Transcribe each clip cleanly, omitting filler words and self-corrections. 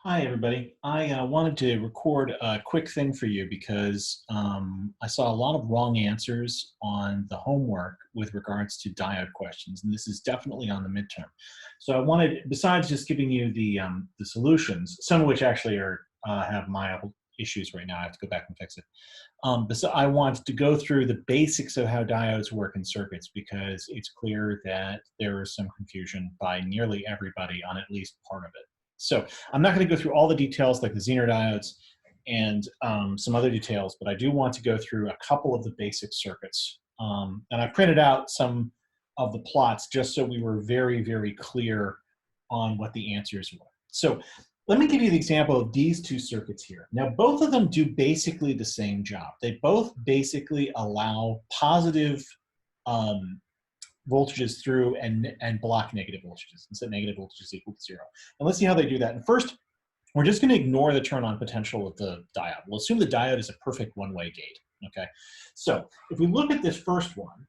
Hi, everybody. I wanted to record a quick thing for you because I saw a lot of wrong answers on the homework with regards to diode questions, and this is definitely on the midterm. So I wanted, besides just giving you the solutions, some of which actually are have mild issues right now. I have to go back and fix it. But so I wanted to go through the basics of how diodes work in circuits because it's clear that there is some confusion by nearly everybody on at least part of it. So I'm not going to go through all the details like the Zener diodes and some other details, but I do want to go through a couple of the basic circuits. And I printed out some of the plots just so we were very, very clear on what the answers were. So let me give you the example of these two circuits here. Now, both of them do basically the same job. They both basically allow positive voltages through and block negative voltages and set negative voltages equal to 0. And let's see how they do that. And first, we're just going to ignore the turn-on potential of the diode. We'll assume the diode is a perfect one-way gate. Okay, so if we look at this first one,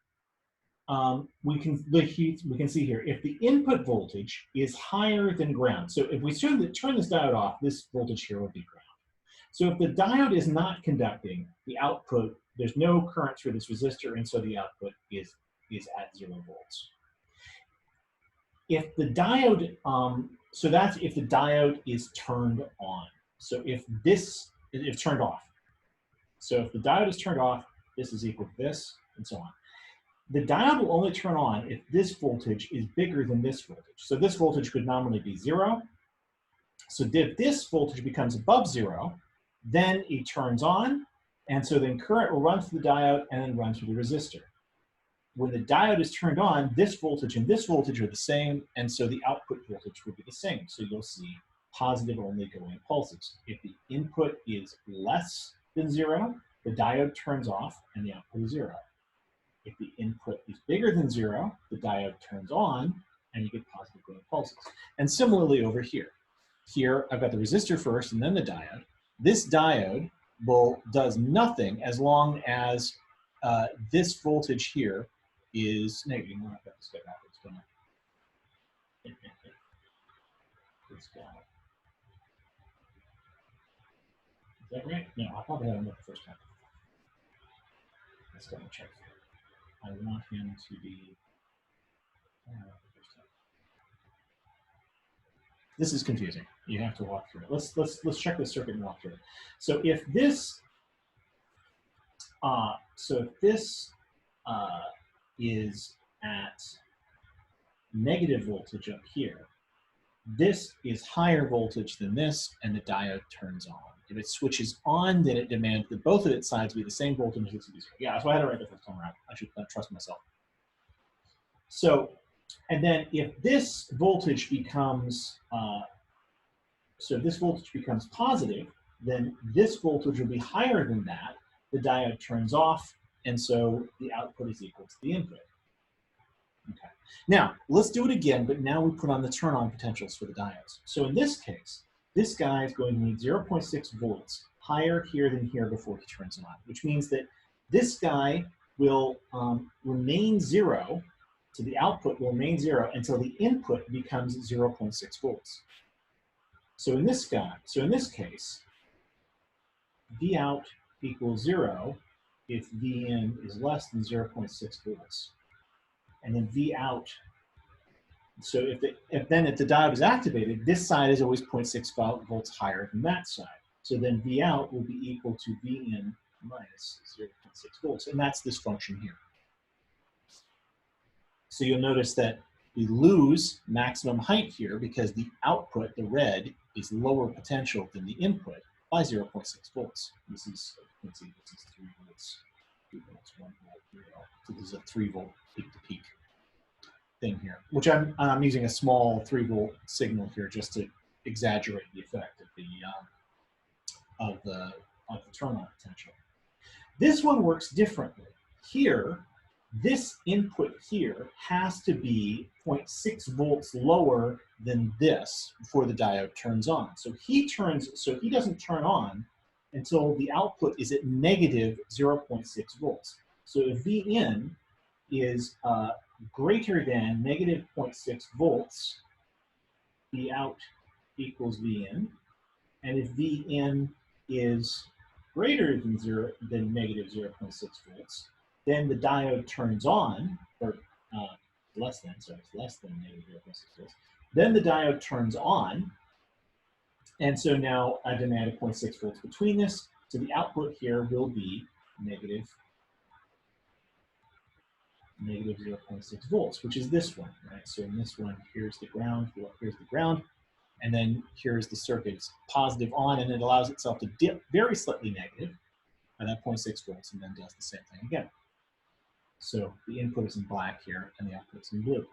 we can see here if the input voltage is higher than ground. So if we turn this diode off, this voltage here will be ground. So if the diode is not conducting, the output, there's no current through this resistor, and so the output is at 0 volts. If the diode, so that's if the diode is turned on. So if turned off. So if the diode is turned off, this is equal to this, and so on. The diode will only turn on if this voltage is bigger than this voltage. So this voltage could nominally be 0. So if this voltage becomes above 0, then it turns on, and so then current will run through the diode and then run through the resistor. When the diode is turned on, this voltage and this voltage are the same, and so the output voltage will be the same. So you'll see positive only going pulses. If the input is less than 0, the diode turns off and the output is 0. If the input is bigger than 0, the diode turns on and you get positive going pulses. And similarly over here. Here, I've got the resistor first and then the diode. This diode does nothing as long as this voltage here is negative. You know, I've got to step backwards, don't I? This guy. Is that right? No, I probably had him the first time. Let's double check. I want him to be. This is confusing. You have to walk through it. Let's check the circuit and walk through it. So if this is at negative voltage up here, this is higher voltage than this, and the diode turns on. If it switches on, then it demands that both of its sides be the same voltage. Yeah, that's why I had it right the first time around. I should trust myself. So, and then if this voltage becomes, so this voltage becomes positive, then this voltage will be higher than that. The diode turns off, and so the output is equal to the input. Okay. Now, let's do it again, but now we put on the turn-on potentials for the diodes. So in this case, this guy is going to need 0.6 volts higher here than here before he turns on, which means that this guy will remain 0, so the output will remain 0 until the input becomes 0.6 volts. So in this case, V out equals 0 if V in is less than 0.6 volts. And then V out, so if the diode is activated, this side is always 0.6 volts higher than that side. So then V out will be equal to V in minus 0.6 volts, and that's this function here. So you'll notice that we lose maximum height here because the output, the red, is lower potential than the input by 0.6 volts. This is, you can see, this is 3 volts, 2 volts, 1 volt, 3 volt. So this is a 3 volt peak to peak thing here, which I'm using a small 3 volt signal here just to exaggerate the effect of the turn-on potential. This one works differently. Here, this input here has to be 0.6 volts lower than this before the diode turns on. So he doesn't turn on until the output is at negative 0.6 volts. So if V in is greater than negative 0.6 volts, V out equals V in. And if Vin is greater than negative 0.6 volts, then the diode turns on, or less than, sorry, it's less than negative 0.6 volts. Then the diode turns on, and so now I demand a 0.6 volts between this. So the output here will be negative 0.6 volts, which is this one, right? So in this one, here's the ground, here's the ground, and then here's the circuit's positive on, and it allows itself to dip very slightly negative by that 0.6 volts, and then does the same thing again. So the input is in black here, and the output is in blue,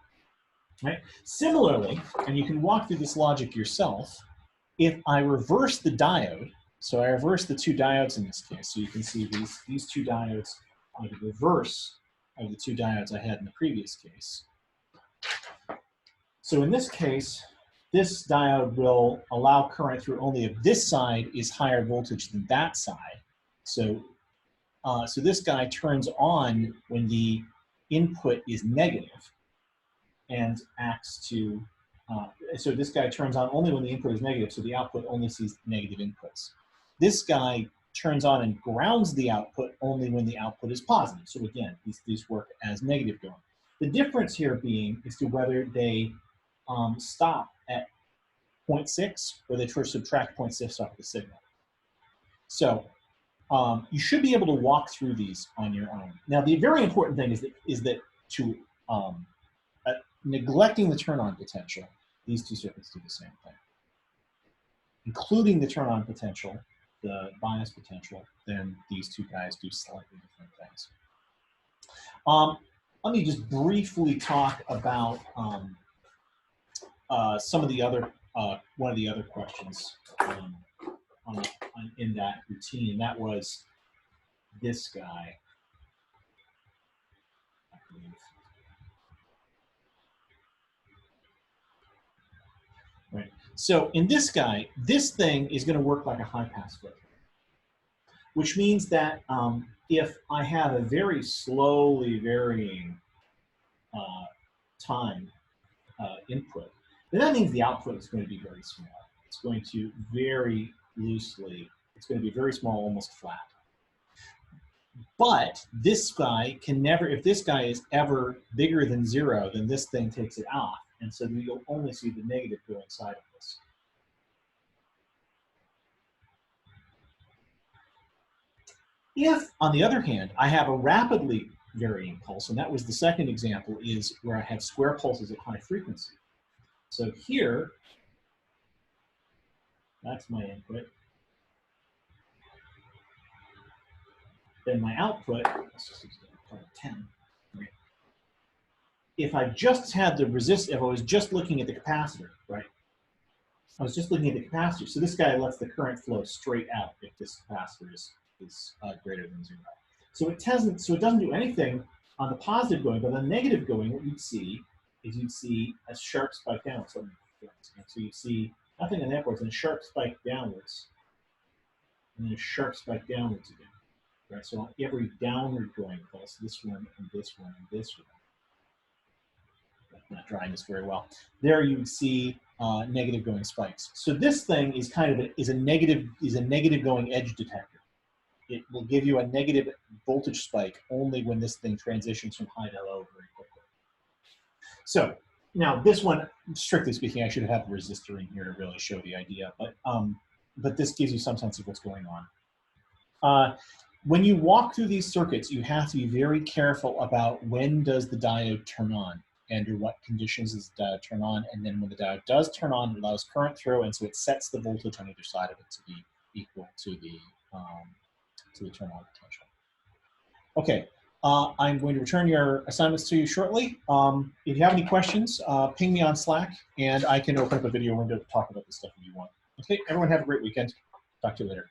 right? Similarly, and you can walk through this logic yourself, if I reverse the diode, so I reverse the two diodes in this case, so you can see these two diodes are the reverse of the two diodes I had in the previous case. So in this case, this diode will allow current through only if this side is higher voltage than that side. So, so this guy turns on when the input is negative and acts to, so this guy turns on only when the input is negative, so the output only sees negative inputs. This guy turns on and grounds the output only when the output is positive. So again, these work as negative going. The difference here being as to whether they stop at 0.6 or they subtract 0.6 off the signal. So you should be able to walk through these on your own. Now, the very important thing is that to neglecting the turn-on potential, these two circuits do the same thing. Including the turn-on potential, the bias potential, then these two guys do slightly different things. Let me just briefly talk about some of the other, one of the other questions in that routine, and that was this guy, I believe. Right. So in this guy, this thing is going to work like a high-pass filter, which means that if I have a very slowly varying time input, then that means the output is going to be very small. It's going to very loosely, it's going to be very small, almost flat. But this guy can never, if this guy is ever bigger than 0, then this thing takes it off. And so you'll only see the negative go inside of this. If, on the other hand, I have a rapidly varying pulse, and that was the second example, is where I have square pulses at high frequency. So here, that's my input. Then my output, let's just use 10. Right? If I just had the if I was just looking at the capacitor, right? I was just looking at the capacitor. So this guy lets the current flow straight out if this capacitor is greater than 0. So it doesn't do anything on the positive going, but on the negative going, what you'd see is you'd see a sharp spike downwards. So you see nothing on the upwards and a sharp spike downwards, and then a sharp spike downwards again. Right? So on every downward going pulse, this one and this one and this one. I'm not drawing this very well. There you would see negative going spikes. So this thing is kind of a negative going edge detector. It will give you a negative voltage spike only when this thing transitions from high to low very quickly. So now this one, strictly speaking, I should have had the resistor in here to really show the idea, but this gives you some sense of what's going on. When you walk through these circuits, you have to be very careful about when does the diode turn on, and under what conditions does the diode turn on, and then when the diode does turn on, it allows current through, and so it sets the voltage on either side of it to be equal to the turn on potential. Okay, I'm going to return your assignments to you shortly. If you have any questions, ping me on Slack, and I can open up a video window to talk about this stuff if you want. Okay, everyone have a great weekend. Talk to you later.